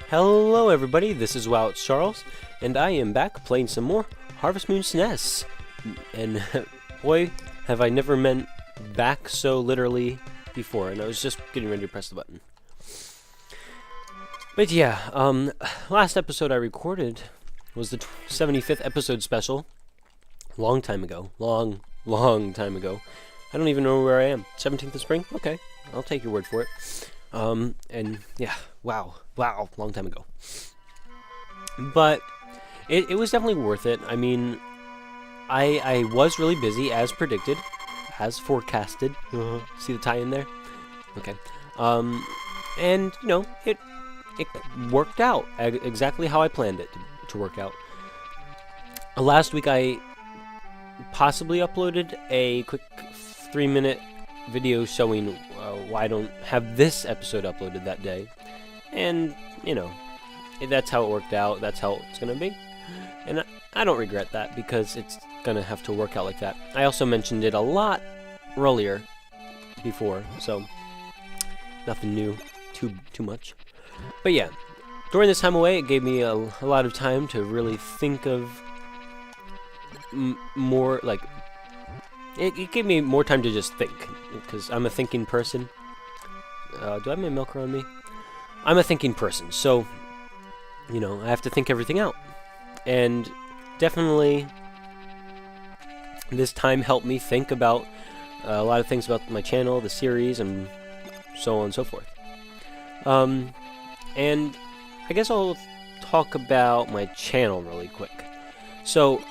Hello everybody, this is WowItsCharles, and I am back playing some more Harvest Moon SNES. And boy, have I never meant back so literally before, and I was just getting ready to press the button. But yeah, last episode I recorded was the 75th episode special. Long time ago. Long time ago. I don't even know where I am. 17th of spring? Okay, I'll take your word for it. And yeah, wow, long time ago. But it was definitely worth it. I mean, I was really busy, as predicted, as forecasted. See the tie in there? Okay. And you know, it worked out exactly how I planned it to work out. Last week I possibly uploaded a quick 3-minute video showing why I don't have this episode uploaded that day, and you know, that's how it worked out. That's how it's gonna be, and I don't regret that because it's gonna have to work out like that. I also mentioned it a lot earlier before, so nothing new, too much. But yeah, during this time away, it gave me a lot of time to really think of more, like, it gave me more time to just think, because I'm a thinking person. Do I have my milk around me? I'm a thinking person, so, you know, I have to think everything out. And definitely, this time helped me think about a lot of things about my channel, the series, and so on and so forth. And I guess I'll talk about my channel really quick. So,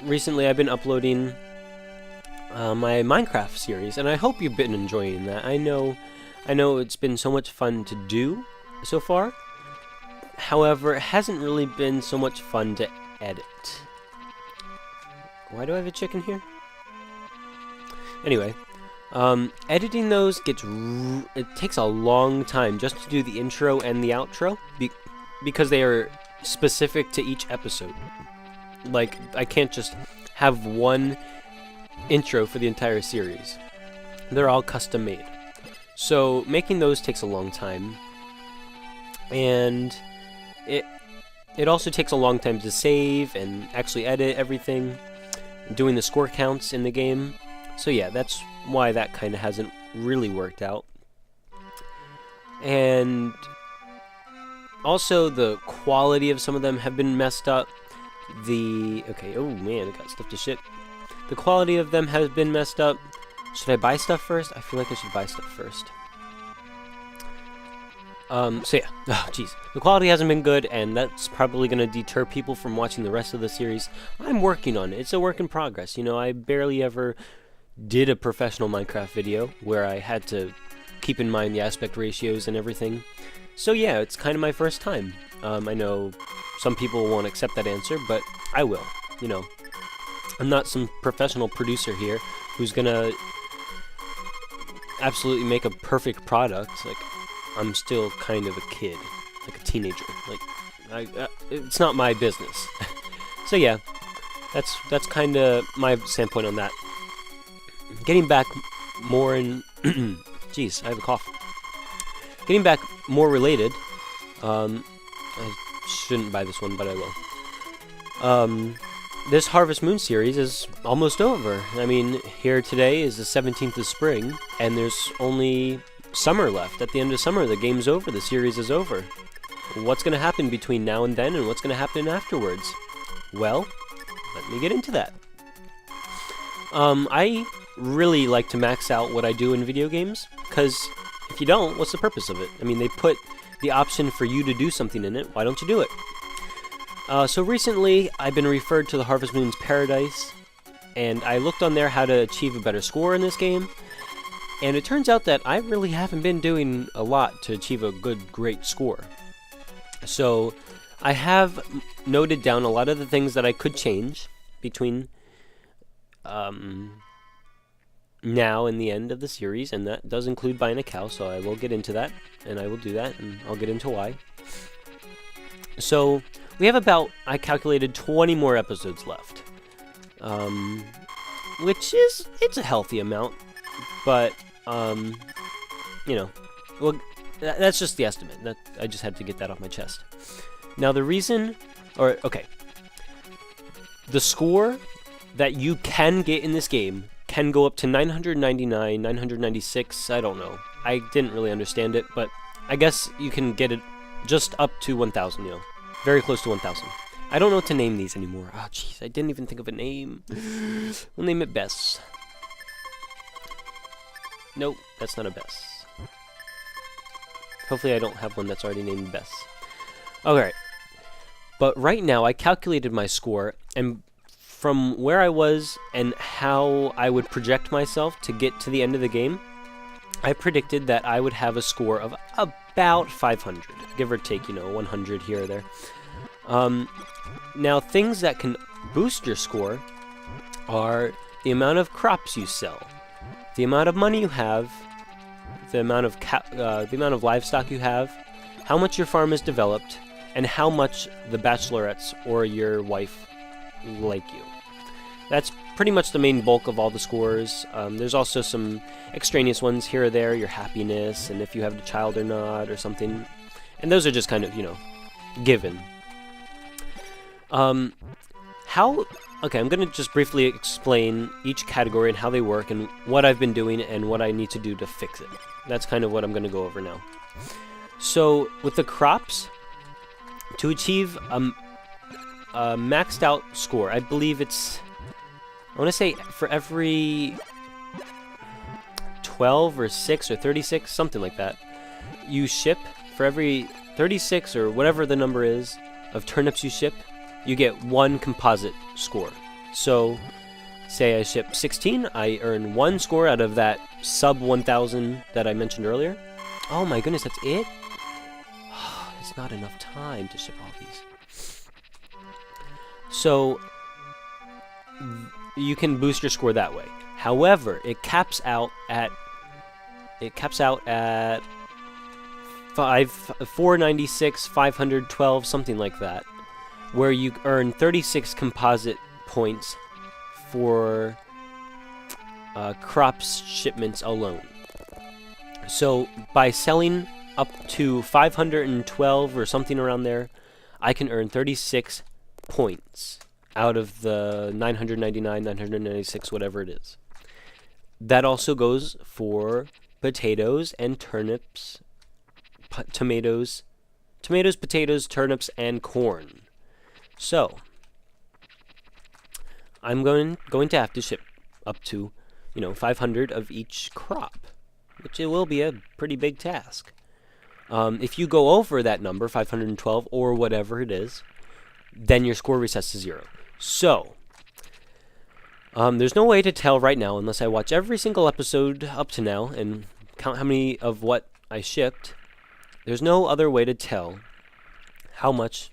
recently I've been uploading my Minecraft series, and I hope you've been enjoying that. I know it's been so much fun to do so far. However, it hasn't really been so much fun to edit. Why do I have a chicken here? Anyway, editing those it takes a long time just to do the intro and the outro because they are specific to each episode. Like, I can't just have one intro for the entire series. They're all custom made. So making those takes a long time, and it also takes a long time to save and actually edit everything, doing the score counts in the game. So yeah, that's why that kind of hasn't really worked out. And also the quality of some of them have been messed up. Oh man, I got stuff to shit. The quality of them has been messed up. Should I buy stuff first? I feel like I should buy stuff first. So yeah, jeez. The quality hasn't been good, and that's probably going to deter people from watching the rest of the series. I'm working on it. It's a work in progress. You know, I barely ever did a professional Minecraft video where I had to keep in mind the aspect ratios and everything. So yeah, it's kind of my first time. I know some people won't accept that answer, but I will. You know, I'm not some professional producer here who's gonna absolutely make a perfect product. Like, I'm still kind of a kid, like a teenager. Like, it's not my business. So yeah, that's kind of my standpoint on that. Getting back more in, jeez, I have a cough. Getting back more related, I shouldn't buy this one, but I will. This Harvest Moon series is almost over. I mean, here today is the 17th of spring, and there's only summer left. At the end of summer, the game's over, the series is over. What's going to happen between now and then, and what's going to happen afterwards? Well, let me get into that. I really like to max out what I do in video games, because if you don't, what's the purpose of it? I mean, they put the option for you to do something in it. Why don't you do it? So recently, I've been referred to the Harvest Moon's Paradise, and I looked on there how to achieve a better score in this game, and it turns out that I really haven't been doing a lot to achieve a great score. So I have noted down a lot of the things that I could change between now and the end of the series, and that does include buying a cow, so I will get into that, and I will do that, and I'll get into why. So we have about, I calculated, 20 more episodes left, which is, it's a healthy amount, but you know, well, that's just the estimate. That I just had to get that off my chest. Now the reason, okay, the score that you can get in this game can go up to 999, 996, I don't know. I didn't really understand it, but I guess you can get it just up to 1,000, you know, very close to 1,000. I don't know what to name these anymore. Oh, jeez, I didn't even think of a name. We'll name it Bess. Nope, that's not a Bess. Hopefully I don't have one that's already named Bess. Okay, but right now I calculated my score, and from where I was and how I would project myself to get to the end of the game, I predicted that I would have a score of about 500, give or take, you know, 100 here or there. Now, things that can boost your score are the amount of crops you sell, the amount of money you have, the amount of livestock you have, how much your farm is developed, and how much the bachelorettes or your wife like you. That's pretty much the main bulk of all the scores. There's also some extraneous ones here or there, your happiness, and if you have a child or not, or something. And those are just kind of, you know, given. Okay, I'm going to just briefly explain each category and how they work and what I've been doing and what I need to do to fix it. That's kind of what I'm going to go over now. So, with the crops, to achieve a maxed out score, I believe it's, I want to say for every 12 or 6 or 36, something like that, you ship, for every 36 or whatever the number is of turnips you ship, you get 1 composite score. So, say I ship 16, I earn 1 score out of that sub 1,000 that I mentioned earlier. Oh my goodness, that's it? It's not enough time to ship all these. So, you can boost your score that way. However, it caps out at 496, 512, something like that, where you earn 36 composite points for crops shipments alone. So by selling up to 512 or something around there, I can earn 36 points out of the 999, 996, whatever it is. That also goes for potatoes and turnips, tomatoes, potatoes, turnips, and corn. So, I'm going to have to ship up to, 500 of each crop, which it will be a pretty big task. If you go over that number, 512 or whatever it is, then your score resets to 0. So, there's no way to tell right now unless I watch every single episode up to now and count how many of what I shipped. There's no other way to tell how much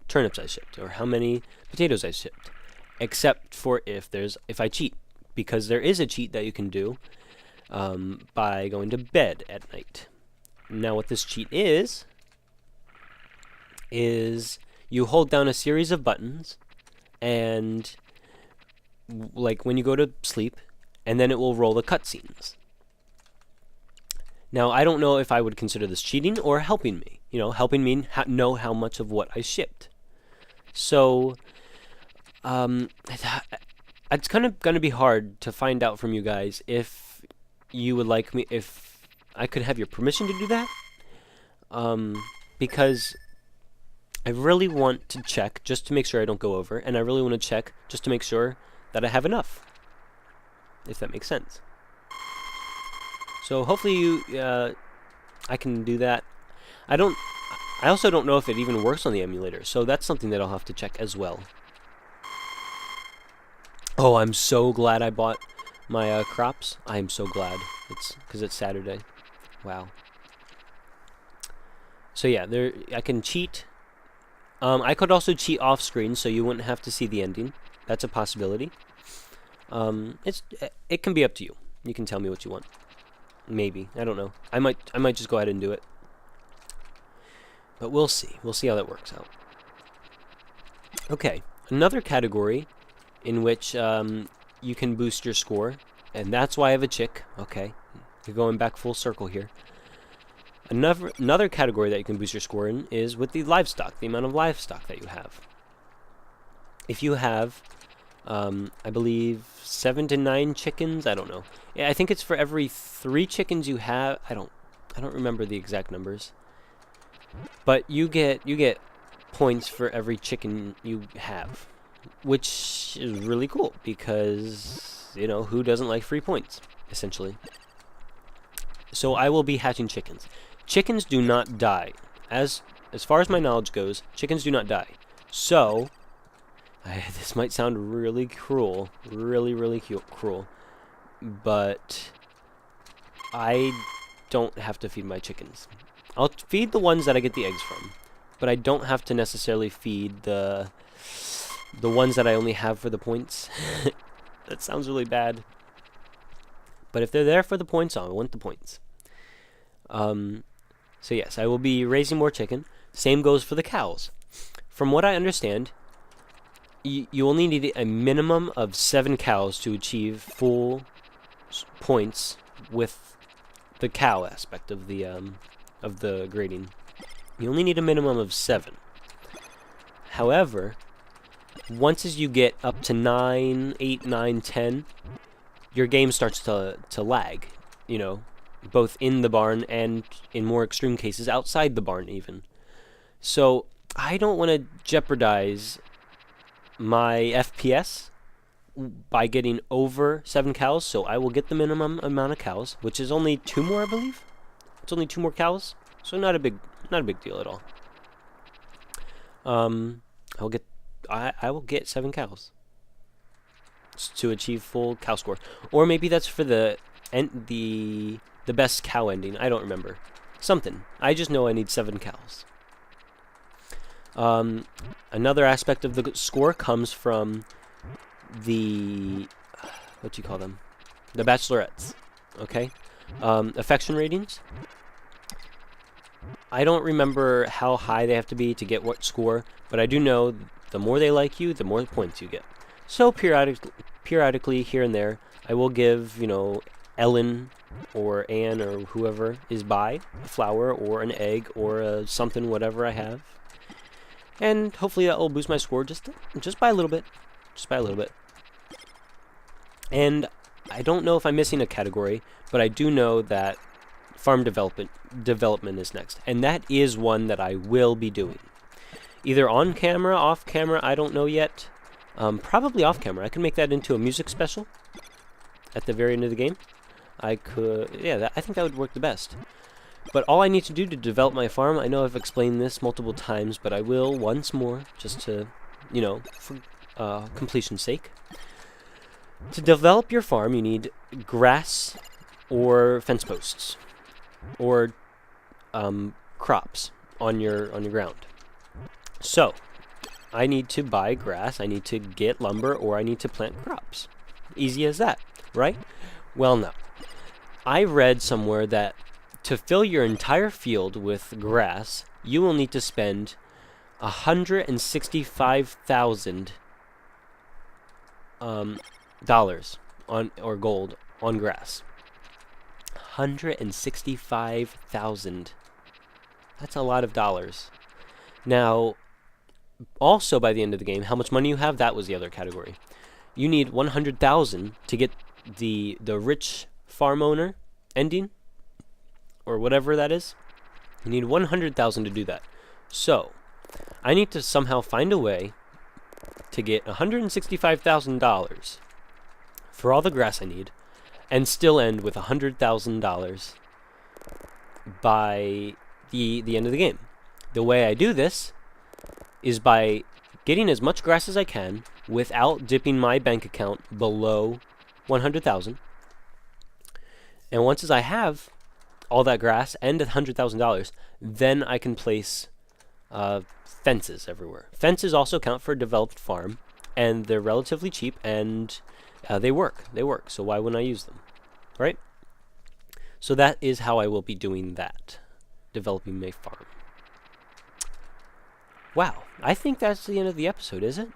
turnips I shipped or how many potatoes I shipped, except for if I cheat, because there is a cheat that you can do by going to bed at night. Now what this cheat is you hold down a series of buttons, and like when you go to sleep, and then it will roll the cutscenes. Now I don't know if I would consider this cheating or helping me. Helping me know how much of what I shipped. So, it's kind of going to be hard to find out from you guys if you would like me, if I could have your permission to do that. Because I really want to check just to make sure I don't go over, and I really want to check just to make sure that I have enough, if that makes sense. So hopefully I can do that. I also don't know if it even works on the emulator, so that's something that I'll have to check as well. Oh, I'm so glad I bought my crops. I am so glad. Because it's Saturday. Wow. So yeah, I can cheat. I could also cheat off screen, so you wouldn't have to see the ending. That's a possibility. It can be up to you. You can tell me what you want. Maybe, I don't know. I might just go ahead and do it. But we'll see. We'll see how that works out. Okay, another category in which you can boost your score, and that's why I have a chick. Okay, You're going back full circle here. Another category that you can boost your score in is with the livestock, the amount of livestock that you have. If you have, I believe, 7 to 9 chickens, I don't know. Yeah, I think it's for every 3 chickens you have. I don't remember the exact numbers. But you get points for every chicken you have, which is really cool because, you know, who doesn't like free points, essentially. So I will be hatching chickens. Chickens do not die. As far as my knowledge goes, chickens do not die. So, this might sound really cruel, really cruel, but I don't have to feed my chickens. I'll feed the ones that I get the eggs from, but I don't have to necessarily feed the ones that I only have for the points. That sounds really bad. But if they're there for the points, I want the points. So yes, I will be raising more chicken. Same goes for the cows. From what I understand, you only need a minimum of 7 cows to achieve full points with the cow aspect of the grading. You only need a minimum of 7. However, once as you get up to 9, 8, 9, 10, your game starts to lag, you know, both in the barn and, in more extreme cases, outside the barn even. So I don't want to jeopardize my FPS by getting over 7 cows, so I will get the minimum amount of cows, which is only 2 more, I believe. It's only 2 more cows, so not a big deal at all. I will get 7 cows to achieve full cow score, or maybe that's for the best cow ending. I don't remember. Something. I just know I need 7 cows. Another aspect of the score comes from the what do you call them? The bachelorettes. Okay. Affection ratings. I don't remember how high they have to be to get what score, but I do know the more they like you, the more points you get. So periodically here and there, I will give, you know, Ellen or Anne or whoever is by a flower or an egg or something, whatever I have. And hopefully that will boost my score just by a little bit. Just by a little bit. And I don't know if I'm missing a category, but I do know that farm development is next. And that is one that I will be doing. Either on camera, off camera, I don't know yet. Probably off camera. I can make that into a music special at the very end of the game. I could, yeah, I think that would work the best. But all I need to do to develop my farm, I know I've explained this multiple times, but I will once more, just to, you know, for completion's sake. To develop your farm, you need grass or fence posts or crops on your ground. So, I need to buy grass, I need to get lumber, or I need to plant crops. Easy as that, right? Well, no. I read somewhere that to fill your entire field with grass, you will need to spend $165,000 or gold on grass. 165,000. That's a lot of dollars. Now, also by the end of the game, how much money you have, that was the other category. You need 100,000 to get the rich farm owner ending, or whatever that is. You need 100,000 to do that. So, I need to somehow find a way to get $165,000 for all the grass I need, and still end with $100,000 by the end of the game. The way I do this is by getting as much grass as I can without dipping my bank account below 100,000. And once as I have all that grass and $100,000, then I can place fences everywhere. Fences also count for a developed farm, and they're relatively cheap, and they work. They work, so why wouldn't I use them? Right? So that is how I will be doing that, developing my farm. Wow, I think that's the end of the episode, is it?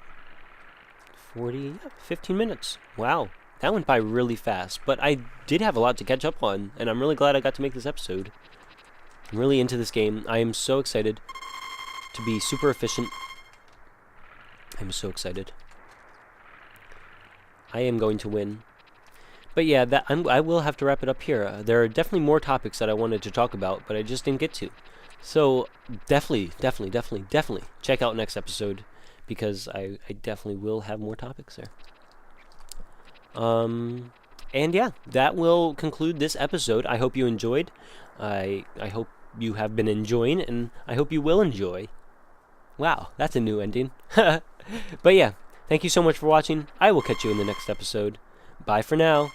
15 minutes. Wow, That went by really fast, but I did have a lot to catch up on, and I'm really glad I got to make this episode. I'm really into this game. I am so excited to be super efficient. I'm so excited. I am going to win. But yeah, I will have to wrap it up here. There are definitely more topics that I wanted to talk about, but I just didn't get to. So definitely check out next episode, because I definitely will have more topics there. And yeah, that will conclude this episode. I hope you enjoyed. I hope you have been enjoying, and I hope you will enjoy. Wow, that's a new ending. But yeah, thank you so much for watching. I will catch you in the next episode. Bye for now.